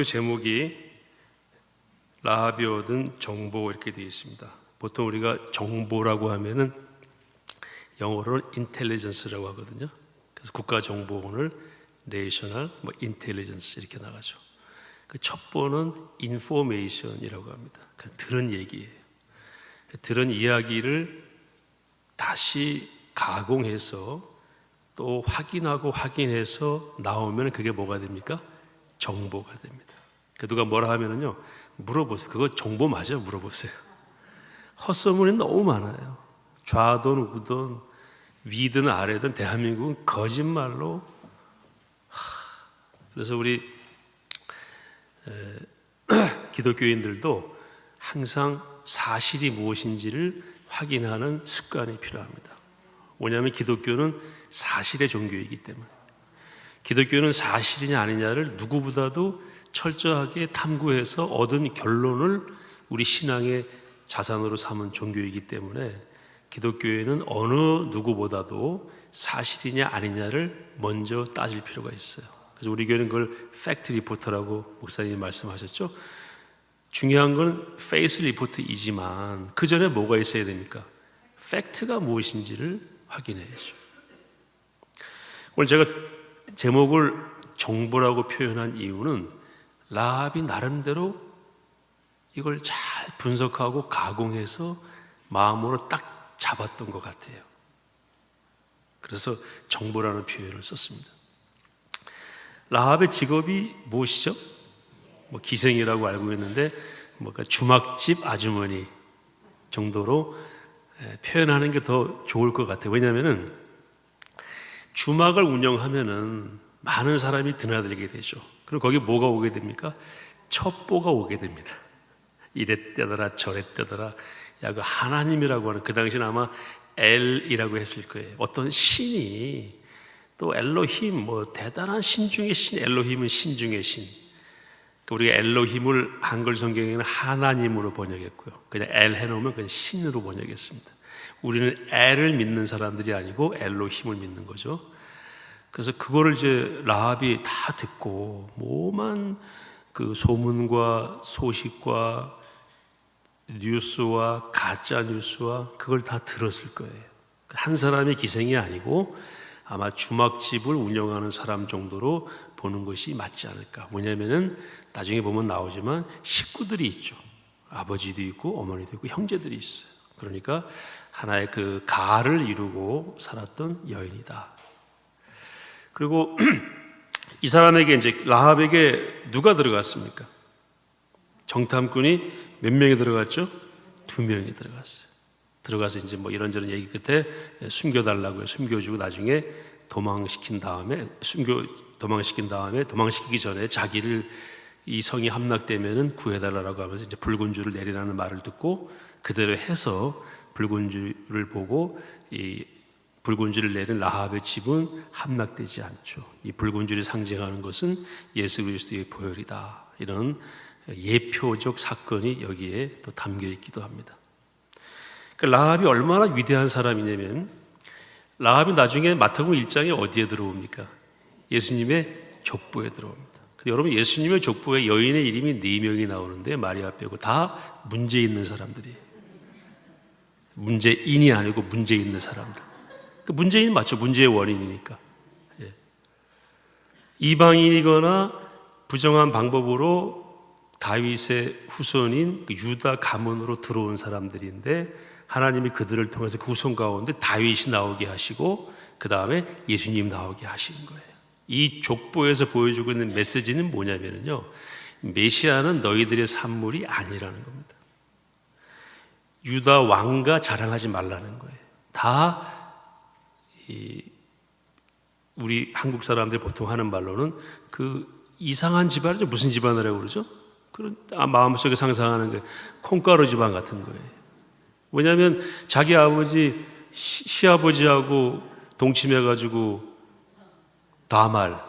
제목이 라합이 얻은 정보 이렇게 되어 있습니다. 보통 우리가 정보라고 하면은 영어로는 intelligence라고 하거든요. 그래서 국가정보원을 national, intelligence 이렇게 나가죠. 그 첩보는 information이라고 합니다. 그냥 들은 얘기예요. 들은 이야기를 다시 가공해서 또 확인해서 나오면 그게 뭐가 됩니까? 정보가 됩니다. 누가 뭐라 하면은요, 물어보세요. 그거 정보 맞아요? 물어보세요. 헛소문이 너무 많아요. 좌든 우든 위든 아래든 대한민국은 거짓말로. 그래서 우리 기독교인들도 항상 사실이 무엇인지를 확인하는 습관이 필요합니다. 왜냐하면 기독교는 사실의 종교이기 때문에. 기독교는 사실이냐 아니냐를 누구보다도 철저하게 탐구해서 얻은 결론을 우리 신앙의 자산으로 삼은 종교이기 때문에 기독교에는 어느 누구보다도 사실이냐 아니냐를 먼저 따질 필요가 있어요. 그래서 우리 교회는 그걸 팩트 리포터라고 목사님이 말씀하셨죠. 중요한 건 페이스 리포트이지만 그 전에 뭐가 있어야 됩니까? 팩트가 무엇인지를 확인해야죠. 오늘 제가 제목을 정보라고 표현한 이유는 라합이 나름대로 이걸 잘 분석하고 가공해서 마음으로 딱 잡았던 것 같아요. 그래서 정보라는 표현을 썼습니다. 라합의 직업이 무엇이죠? 기생이라고 알고 있는데 주막집 아주머니 정도로 표현하는 게 더 좋을 것 같아요. 왜냐하면 주막을 운영하면은 많은 사람이 드나들게 되죠. 그리고 거기 뭐가 오게 됩니까? 첩보가 오게 됩니다. 이랬대더라 저랬대더라. 그 하나님이라고 하는, 그 당시는 아마 엘이라고 했을 거예요. 어떤 신이, 또 엘로힘, 대단한 신 중의 신, 엘로힘은 신 중의 신. 우리가 엘로힘을 한글 성경에는 하나님으로 번역했고요. 그냥 엘 해놓으면 그냥 신으로 번역했습니다. 우리는 엘을 믿는 사람들이 아니고 엘로힘을 믿는 거죠. 그래서 그거를 이제 라합이 다 듣고 뭐만 그 소문과 소식과 뉴스와 가짜 뉴스와 그걸 다 들었을 거예요. 한 사람의 기생이 아니고 아마 주막집을 운영하는 사람 정도로 보는 것이 맞지 않을까. 뭐냐면은 나중에 보면 나오지만 식구들이 있죠. 아버지도 있고 어머니도 있고 형제들이 있어요. 그러니까 하나의 그 가를 이루고 살았던 여인이다. 그리고 이 사람에게, 이제 라합에게 누가 들어갔습니까? 정탐꾼이 몇 명이 들어갔죠? 2명이 들어갔어요. 들어가서 이제 이런저런 얘기 끝에 숨겨달라고요. 숨겨주고 나중에 도망시킨 다음에 도망시키기 전에 자기를 이 성이 함락되면은 구해달라고 하면서 이제 붉은 줄을 내리라는 말을 듣고 그대로 해서 붉은 줄을 보고 이 붉은 줄을 내린 라합의 집은 함락되지 않죠. 이 붉은 줄이 상징하는 것은 예수 그리스도의 보혈이다. 이런 예표적 사건이 여기에 또 담겨 있기도 합니다. 라합이 얼마나 위대한 사람이냐면 라합이 나중에 마태복음 1장에 어디에 들어옵니까? 예수님의 족보에 들어옵니다. 근데 여러분, 예수님의 족보에 여인의 이름이 4명이 나오는데 마리아 빼고 다 문제 있는 사람들이에요. 문제인이 아니고 문제 있는 사람들. 문제인 맞죠? 문제의 원인이니까. 이방인이거나 부정한 방법으로 다윗의 후손인 유다 가문으로 들어온 사람들인데 하나님이 그들을 통해서 그 후손 가운데 다윗이 나오게 하시고 그 다음에 예수님 나오게 하신 거예요. 이 족보에서 보여주고 있는 메시지는 뭐냐면요, 메시아는 너희들의 산물이 아니라는 겁니다. 유다 왕가 자랑하지 말라는 거예요. 다 우리 한국 사람들이 보통 하는 말로는 그 이상한 집안이죠. 무슨 집안이라고 그러죠? 그런 마음속에 상상하는 게 콩가루 집안 같은 거예요. 왜냐하면 자기 아버지 시아버지하고 동침해가지고 다말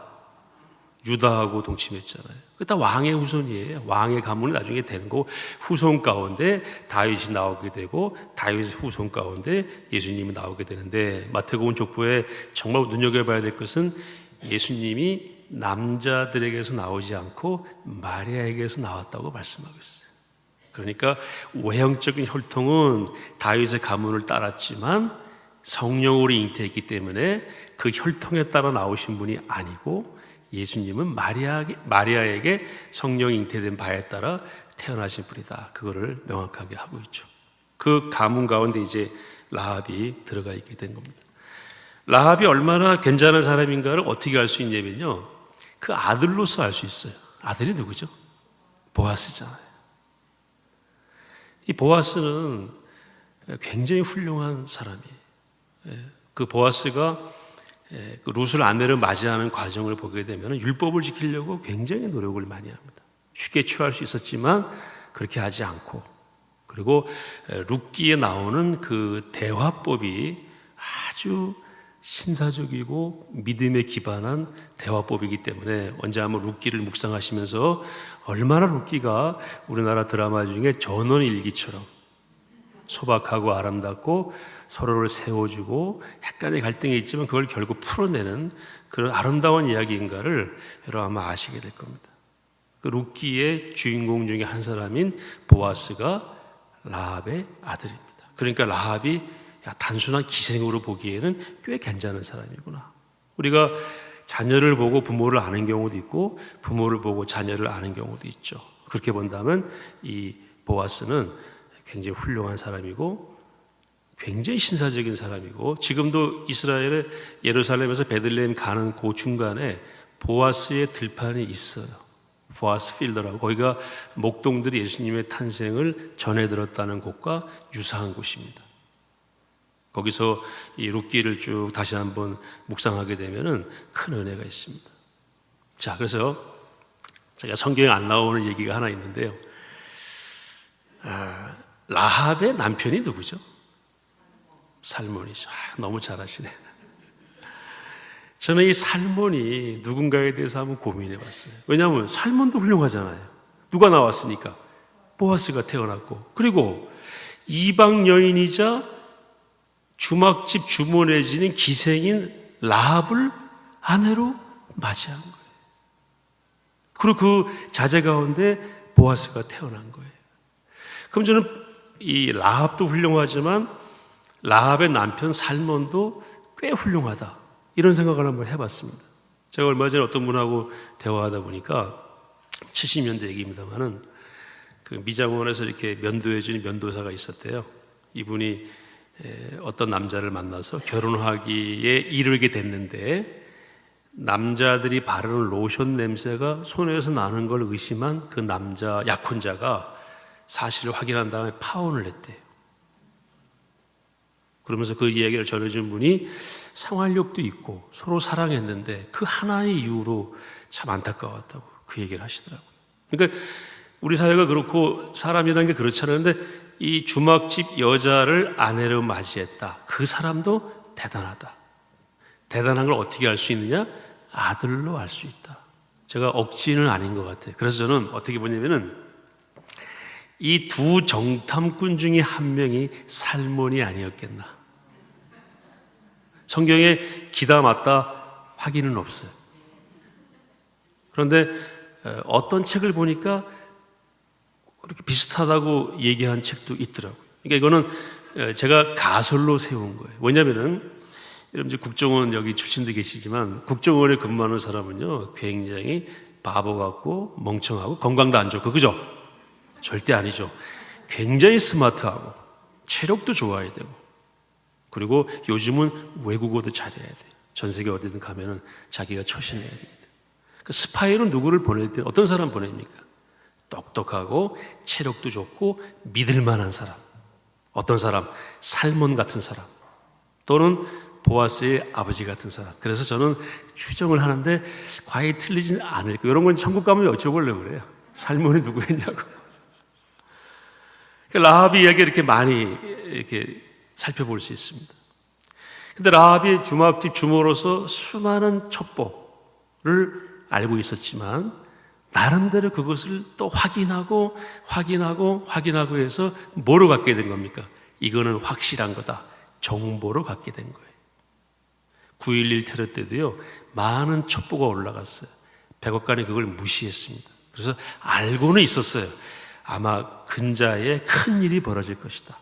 유다하고 동침했잖아요. 다 왕의 후손이에요. 왕의 가문이 나중에 되는 거고, 후손 가운데 다윗이 나오게 되고 다윗의 후손 가운데 예수님이 나오게 되는데, 마태복음 족보에 정말 눈여겨봐야 될 것은 예수님이 남자들에게서 나오지 않고 마리아에게서 나왔다고 말씀하고 있어요. 그러니까 외형적인 혈통은 다윗의 가문을 따랐지만 성령으로 잉태했기 때문에 그 혈통에 따라 나오신 분이 아니고 예수님은 마리아에게 성령 잉태된 바에 따라 태어나신 분이다. 그거를 명확하게 하고 있죠. 그 가문 가운데 이제 라합이 들어가 있게 된 겁니다. 라합이 얼마나 괜찮은 사람인가를 어떻게 알 수 있냐면요, 그 아들로서 알 수 있어요. 아들이 누구죠? 보아스잖아요. 이 보아스는 굉장히 훌륭한 사람이에요. 그 보아스가 그 룻을 아내를 맞이하는 과정을 보게 되면 율법을 지키려고 굉장히 노력을 많이 합니다. 쉽게 취할 수 있었지만 그렇게 하지 않고, 그리고 룻기에 나오는 그 대화법이 아주 신사적이고 믿음에 기반한 대화법이기 때문에 언제 한번 룻기를 묵상하시면서 얼마나 룻기가 우리나라 드라마 중에 전원일기처럼 소박하고 아름답고 서로를 세워주고 약간의 갈등이 있지만 그걸 결국 풀어내는 그런 아름다운 이야기인가를 여러분 아마 아시게 될 겁니다. 그 룻기의 주인공 중에 한 사람인 보아스가 라합의 아들입니다. 그러니까 라합이 단순한 기생으로 보기에는 꽤 괜찮은 사람이구나. 우리가 자녀를 보고 부모를 아는 경우도 있고 부모를 보고 자녀를 아는 경우도 있죠. 그렇게 본다면 이 보아스는 굉장히 훌륭한 사람이고 굉장히 신사적인 사람이고, 지금도 이스라엘의 예루살렘에서 베들레헴 가는 그 중간에 보아스의 들판이 있어요. 보아스 필드라고. 거기가 목동들이 예수님의 탄생을 전해 들었다는 곳과 유사한 곳입니다. 거기서 이 룻기를 쭉 다시 한번 묵상하게 되면은 큰 은혜가 있습니다. 자, 그래서 제가 성경에 안 나오는 얘기가 하나 있는데요. 라합의 남편이 누구죠? 살몬이죠. 너무 잘하시네. 저는 이 살몬이 누군가에 대해서 한번 고민해 봤어요. 왜냐하면 살몬도 훌륭하잖아요. 누가 나왔으니까. 보아스가 태어났고, 그리고 이방 여인이자 주막집 주모네 지는 기생인 라합을 아내로 맞이한 거예요. 그리고 그 자제 가운데 보아스가 태어난 거예요. 그럼 저는 이 라합도 훌륭하지만 라합의 남편 살몬도 꽤 훌륭하다, 이런 생각을 한번 해봤습니다. 제가 얼마 전에 어떤 분하고 대화하다 보니까 70년대 얘기입니다만은 그 미장원에서 이렇게 면도해주는 면도사가 있었대요. 이분이 어떤 남자를 만나서 결혼하기에 이르게 됐는데 남자들이 바르는 로션 냄새가 손에서 나는 걸 의심한 그 남자 약혼자가 사실을 확인한 다음에 파혼을 했대요. 그러면서 그 이야기를 전해준 분이 생활력도 있고 서로 사랑했는데 그 하나의 이유로 참 안타까웠다고 그 얘기를 하시더라고요. 그러니까 우리 사회가 그렇고 사람이라는 게 그렇지 않은데 이 주막집 여자를 아내로 맞이했다. 그 사람도 대단하다. 대단한 걸 어떻게 알 수 있느냐? 아들로 알 수 있다. 제가 억지는 아닌 것 같아요. 그래서 저는 어떻게 보냐면은 이 두 정탐꾼 중에 한 명이 살몬이 아니었겠나. 성경에 기다 맞다 확인은 없어요. 그런데 어떤 책을 보니까 그렇게 비슷하다고 얘기한 책도 있더라고요. 그러니까 이거는 제가 가설로 세운 거예요. 왜냐하면은 여러분 국정원 여기 출신도 계시지만 국정원에 근무하는 사람은요 굉장히 바보 같고 멍청하고 건강도 안 좋고, 그죠? 절대 아니죠. 굉장히 스마트하고 체력도 좋아야 되고, 그리고 요즘은 외국어도 잘해야 돼요. 전 세계 어디든 가면은 자기가 처신해야 됩니다. 그 스파이로 누구를 보낼 때 어떤 사람 보냅니까? 똑똑하고 체력도 좋고 믿을 만한 사람. 어떤 사람? 살몬 같은 사람, 또는 보아스의 아버지 같은 사람. 그래서 저는 추정을 하는데 과연 틀리지는 않을 거예요. 이런 건 천국 가면 여쭤보려고 그래요. 살몬이 누구였냐고. 라합의 이야기 이렇게 많이 이렇게 살펴볼 수 있습니다. 근데 라합이 주막집 주모로서 수많은 첩보를 알고 있었지만 나름대로 그것을 또 확인하고 해서 뭐로 갖게 된 겁니까? 이거는 확실한 거다. 정보로 갖게 된 거예요. 9.11 테러 때도요 많은 첩보가 올라갔어요. 백악관이 그걸 무시했습니다. 그래서 알고는 있었어요. 아마 근자에 큰 일이 벌어질 것이다.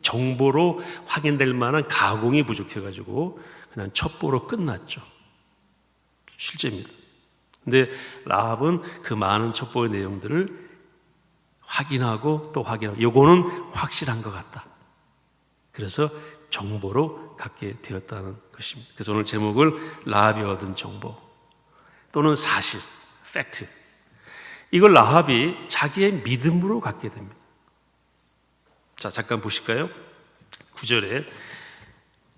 정보로 확인될 만한 가공이 부족해가지고 그냥 첩보로 끝났죠. 실제입니다. 근데 라합은 그 많은 첩보의 내용들을 확인하고 또 확인하고 요거는 확실한 것 같다. 그래서 정보로 갖게 되었다는 것입니다. 그래서 오늘 제목을 라합이 얻은 정보 또는 사실, 팩트. 이걸 라합이 자기의 믿음으로 갖게 됩니다. 자, 잠깐 보실까요? 9절에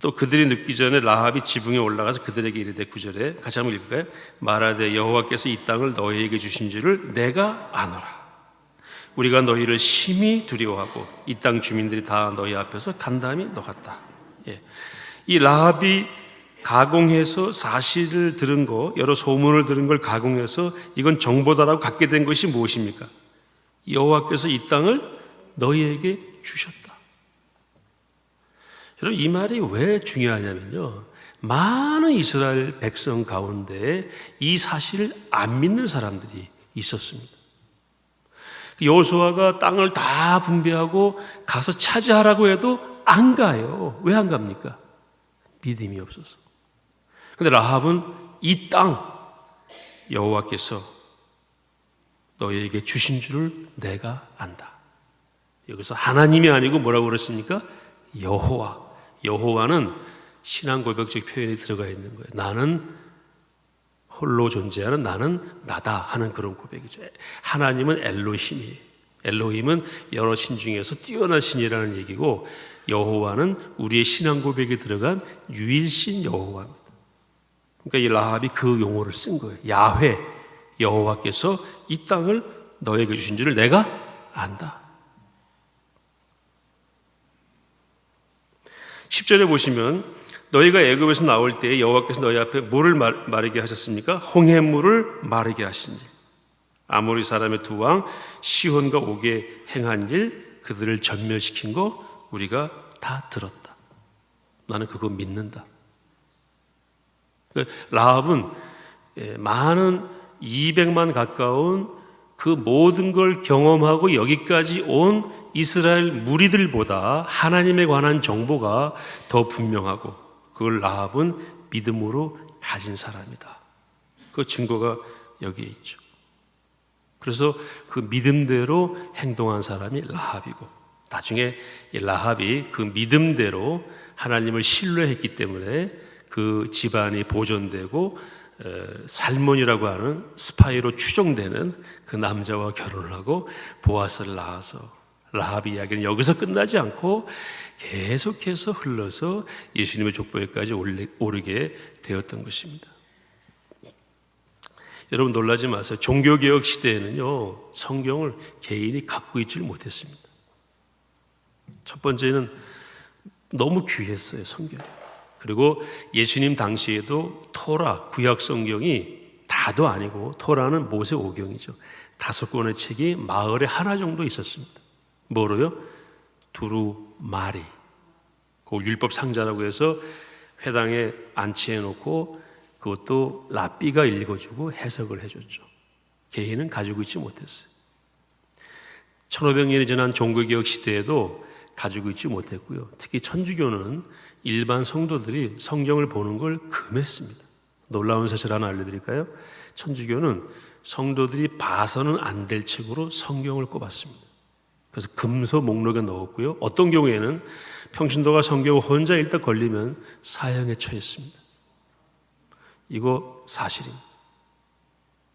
또 그들이 눕기 전에 라합이 지붕에 올라가서 그들에게 이르되 9절에 같이 한번 읽을까요? 말하되 여호와께서 이 땅을 너희에게 주신 줄을 내가 아노라. 우리가 너희를 심히 두려워하고 이 땅 주민들이 다 너희 앞에서 간담이 녹았다. 예. 이 라합이 가공해서 사실을 들은 거, 여러 소문을 들은 걸 가공해서 이건 정보다라고 갖게 된 것이 무엇입니까? 여호와께서 이 땅을 너희에게 주셨다. 여러분, 이 말이 왜 중요하냐면요, 많은 이스라엘 백성 가운데 이 사실을 안 믿는 사람들이 있었습니다. 여호수아가 땅을 다 분배하고 가서 차지하라고 해도 안 가요. 왜 안 갑니까? 믿음이 없어서. 근데 라합은 이 땅 여호와께서 너희에게 주신 줄을 내가 안다. 여기서 하나님이 아니고 뭐라고 그랬습니까? 여호와. 여호와는 신앙 고백적 표현이 들어가 있는 거예요. 나는 홀로 존재하는 나는 나다 하는 그런 고백이죠. 하나님은 엘로힘이에요. 엘로힘은 여러 신 중에서 뛰어난 신이라는 얘기고, 여호와는 우리의 신앙 고백에 들어간 유일신 여호와입니다. 그러니까 이 라합이 그 용어를 쓴 거예요. 야훼, 여호와께서 이 땅을 너에게 주신 줄을 내가 안다. 10절에 보시면 너희가 애굽에서 나올 때에 여호와께서 너희 앞에 뭐를 마르게 하셨습니까? 홍해물을 마르게 하신 일. 아모리 사람의 두 왕 시혼과 옥에 행한 일, 그들을 전멸시킨 거 우리가 다 들었다. 나는 그거 믿는다. 라합은 많은 200만 가까운 그 모든 걸 경험하고 여기까지 온 이스라엘 무리들보다 하나님에 관한 정보가 더 분명하고, 그걸 라합은 믿음으로 가진 사람이다. 그 증거가 여기에 있죠. 그래서 그 믿음대로 행동한 사람이 라합이고, 나중에 이 라합이 그 믿음대로 하나님을 신뢰했기 때문에 그 집안이 보존되고 살몬이라고 하는 스파이로 추정되는 그 남자와 결혼을 하고 보아스를 낳아서, 라합 이야기는 여기서 끝나지 않고 계속해서 흘러서 예수님의 족보에까지 오르게 되었던 것입니다. 여러분 놀라지 마세요. 종교개혁 시대에는요, 성경을 개인이 갖고 있지를 못했습니다. 첫 번째는 너무 귀했어요, 성경이. 그리고 예수님 당시에도 토라, 구약 성경이 다도 아니고, 토라는 모세 오경이죠. 5권의 책이 마을에 하나 정도 있었습니다. 뭐로요? 두루마리. 그 율법 상자라고 해서 회당에 안치해 놓고 그것도 랍비가 읽어주고 해석을 해줬죠. 개인은 가지고 있지 못했어요. 1500년이 지난 종교개혁 시대에도 가지고 있지 못했고요. 특히 천주교는 일반 성도들이 성경을 보는 걸 금했습니다. 놀라운 사실 하나 알려드릴까요? 천주교는 성도들이 봐서는 안 될 책으로 성경을 꼽았습니다. 그래서 금서 목록에 넣었고요. 어떤 경우에는 평신도가 성경을 혼자 읽다 걸리면 사형에 처했습니다. 이거 사실입니다.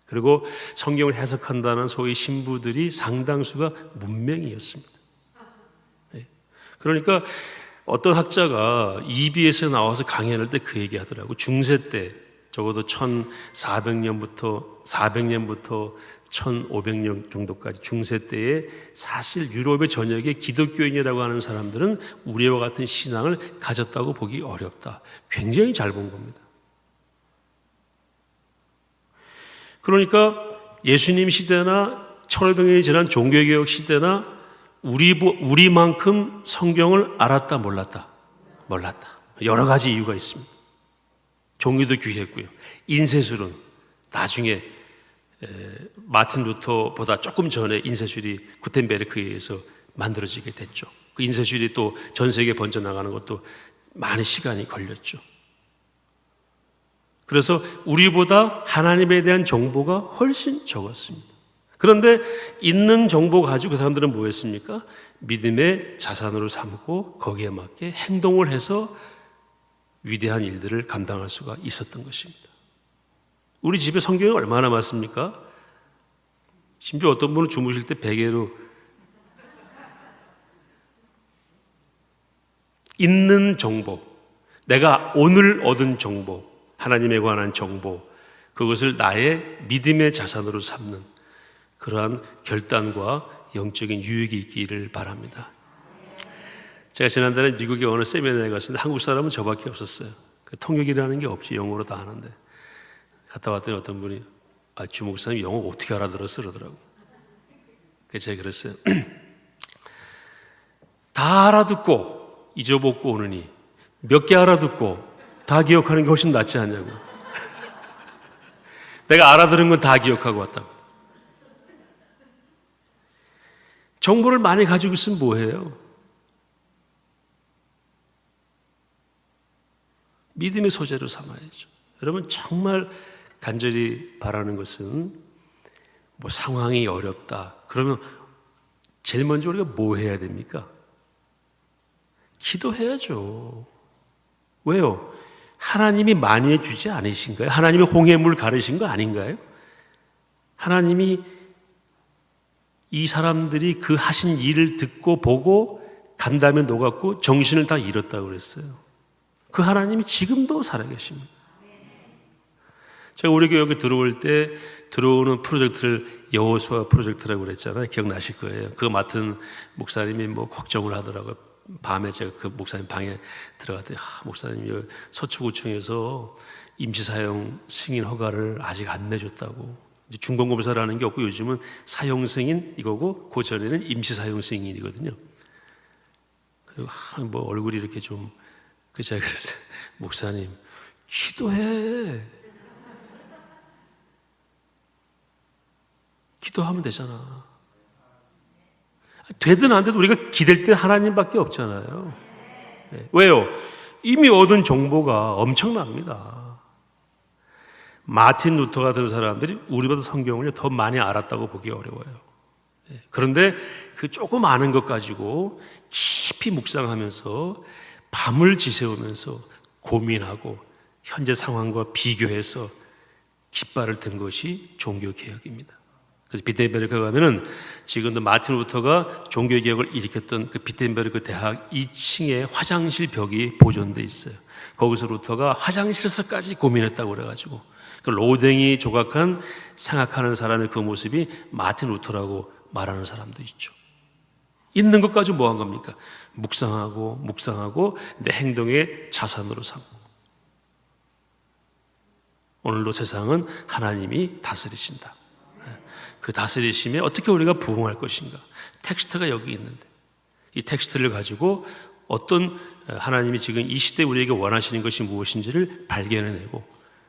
그리고 성경을 해석한다는 소위 신부들이 상당수가 문맹이었습니다. 그러니까 어떤 학자가 EBS에 나와서 강연할 때 그 얘기 하더라고. 중세 때 적어도 1400년부터 1500년 정도까지 중세 때에 사실 유럽의 전역에 기독교인이라고 하는 사람들은 우리와 같은 신앙을 가졌다고 보기 어렵다. 굉장히 잘 본 겁니다. 그러니까 예수님 시대나 1500년이 지난 종교개혁 시대나 우리만큼 성경을 알았다 몰랐다? 몰랐다. 여러 가지 이유가 있습니다. 종이도 귀했고요. 인쇄술은 나중에 마틴 루터보다 조금 전에 인쇄술이 구텐베르크에 의해서 만들어지게 됐죠. 그 인쇄술이 또 전 세계에 번져나가는 것도 많은 시간이 걸렸죠. 그래서 우리보다 하나님에 대한 정보가 훨씬 적었습니다. 그런데 있는 정보 가지고 그 사람들은 뭐 했습니까? 믿음의 자산으로 삼고 거기에 맞게 행동을 해서 위대한 일들을 감당할 수가 있었던 것입니다. 우리 집에 성경이 얼마나 많습니까? 심지어 어떤 분은 주무실 때 베개로 있는 정보, 내가 오늘 얻은 정보, 하나님에 관한 정보, 그것을 나의 믿음의 자산으로 삼는 그러한 결단과 영적인 유익이 있기를 바랍니다. 제가 지난달에 미국에 어느 세미나에 갔는데 한국 사람은 저밖에 없었어요. 통역이라는 게 없지, 영어로 다 하는데. 갔다 왔더니 어떤 분이 주 목사님 영어 어떻게 알아들었어? 그러더라고. 그래서 제가 그랬어요. 다 알아듣고 잊어먹고 오느니 몇 개 알아듣고 다 기억하는 게 훨씬 낫지 않냐고. 내가 알아들은 건 다 기억하고 왔다고. 정보를 많이 가지고 있으면 뭐해요? 믿음의 소재로 삼아야죠. 여러분 정말 간절히 바라는 것은 뭐 상황이 어렵다. 그러면 제일 먼저 우리가 뭐 해야 됩니까? 기도해야죠. 왜요? 하나님이 많이 해주지 않으신가요? 하나님이 홍해물 가르신 거 아닌가요? 하나님이 이 사람들이 그 하신 일을 듣고 보고 간 다음에 녹았고 정신을 다 잃었다고 그랬어요. 그 하나님이 지금도 살아계십니다. 제가 우리 교육에 들어올 때 들어오는 프로젝트를 여호수아 프로젝트라고 그랬잖아요. 기억나실 거예요. 그거 맡은 목사님이 뭐 걱정을 하더라고요. 밤에 제가 그 목사님 방에 들어갔더니 목사님이 서초구청에서 임시사용 승인 허가를 아직 안 내줬다고. 이제 중공검사라는 게 없고 요즘은 사용 승인 이거고 그 전에는 임시사용 승인이거든요. 그리고 뭐 얼굴이 이렇게 좀 제가 그랬어요. 목사님 기도해. 기도하면 되잖아. 되든 안 되든 우리가 기댈 때 하나님밖에 없잖아요. 왜요? 이미 얻은 정보가 엄청납니다. 마틴 루터 같은 사람들이 우리보다 성경을 더 많이 알았다고 보기 어려워요. 그런데 그 조금 아는 것 가지고 깊이 묵상하면서 밤을 지새우면서 고민하고 현재 상황과 비교해서 깃발을 든 것이 종교개혁입니다. 그래서 비텐베르크 가면은 지금도 마틴 루터가 종교개혁을 일으켰던 그 비텐베르크 대학 2층에 화장실 벽이 보존돼 있어요. 거기서 루터가 화장실에서까지 고민했다고 그래가지고 그 로댕이 조각한 생각하는 사람의 그 모습이 마틴 루터라고 말하는 사람도 있죠. 있는 것까지 뭐 한 겁니까? 묵상하고 내 행동의 자산으로 삼고. 오늘도 세상은 하나님이 다스리신다. 그 다스리심에 어떻게 우리가 부응할 것인가? 텍스트가 여기 있는데 이 텍스트를 가지고 어떤 하나님이 지금 이 시대에 우리에게 원하시는 것이 무엇인지를 발견해내고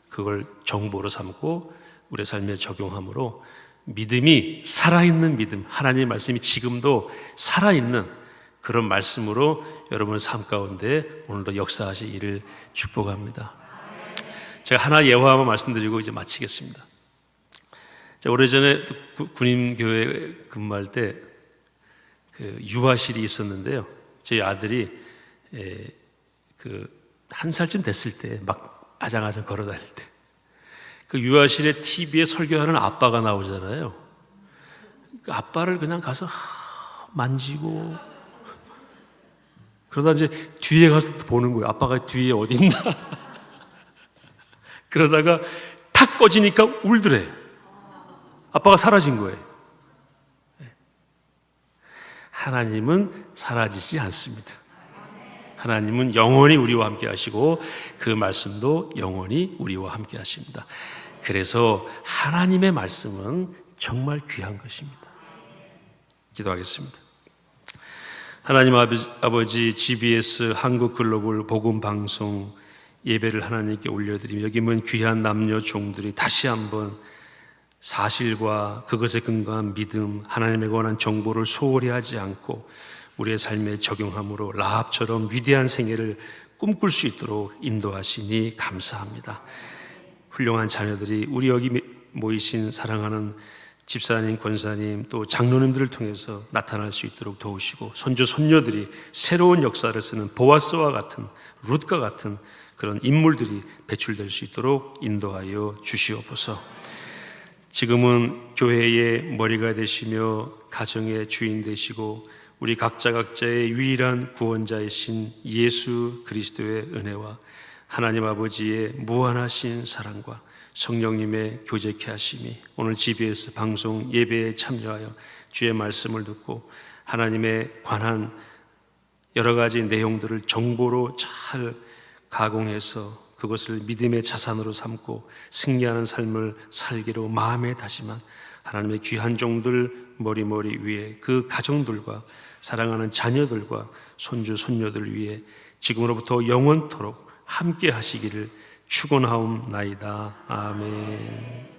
그걸 정보로 삼고 우리의 삶에 적용함으로 믿음이 살아있는 믿음, 하나님의 말씀이 지금도 살아있는 그런 말씀으로 여러분의 삶 가운데 오늘도 역사하시기를 축복합니다. 제가 하나 예화만 말씀드리고 이제 마치겠습니다. 제가 오래전에 군인교회 근무할 때 그 유아실이 있었는데요. 저희 아들이 그 한 살쯤 됐을 때 막 아장아장 걸어 다닐 때 그 유아실에 TV에 설교하는 아빠가 나오잖아요. 그 아빠를 그냥 가서 만지고 그러다 이제 뒤에 가서 보는 거예요. 아빠가 뒤에 어디 있나. 그러다가 탁 꺼지니까 울더래. 아빠가 사라진 거예요. 하나님은 사라지지 않습니다. 하나님은 영원히 우리와 함께 하시고 그 말씀도 영원히 우리와 함께 하십니다. 그래서 하나님의 말씀은 정말 귀한 것입니다. 기도하겠습니다. 하나님 아버지 GBS 한국글로벌 복음방송 예배를 하나님께 올려드리며 여기 있는 귀한 남녀 종들이 다시 한번 사실과 그것에 근거한 믿음, 하나님에 관한 정보를 소홀히 하지 않고 우리의 삶에 적용함으로 라합처럼 위대한 생애를 꿈꿀 수 있도록 인도하시니 감사합니다. 훌륭한 자녀들이 우리 여기 모이신 사랑하는 집사님, 권사님, 또 장로님들을 통해서 나타날 수 있도록 도우시고 손주, 손녀들이 새로운 역사를 쓰는 보아스와 같은, 룻과 같은 그런 인물들이 배출될 수 있도록 인도하여 주시옵소서. 지금은 교회의 머리가 되시며 가정의 주인 되시고 우리 각자의 유일한 구원자이신 예수 그리스도의 은혜와 하나님 아버지의 무한하신 사랑과 성령님의 교제케 하심이 오늘 GBS 방송 예배에 참여하여 주의 말씀을 듣고 하나님에 관한 여러 가지 내용들을 정보로 잘 가공해서 그것을 믿음의 자산으로 삼고 승리하는 삶을 살기로 마음에 다짐한 하나님의 귀한 종들 머리 위에 그 가정들과 사랑하는 자녀들과 손주 손녀들 위해 지금으로부터 영원토록 함께 하시기를 축원하옵나이다. 아멘.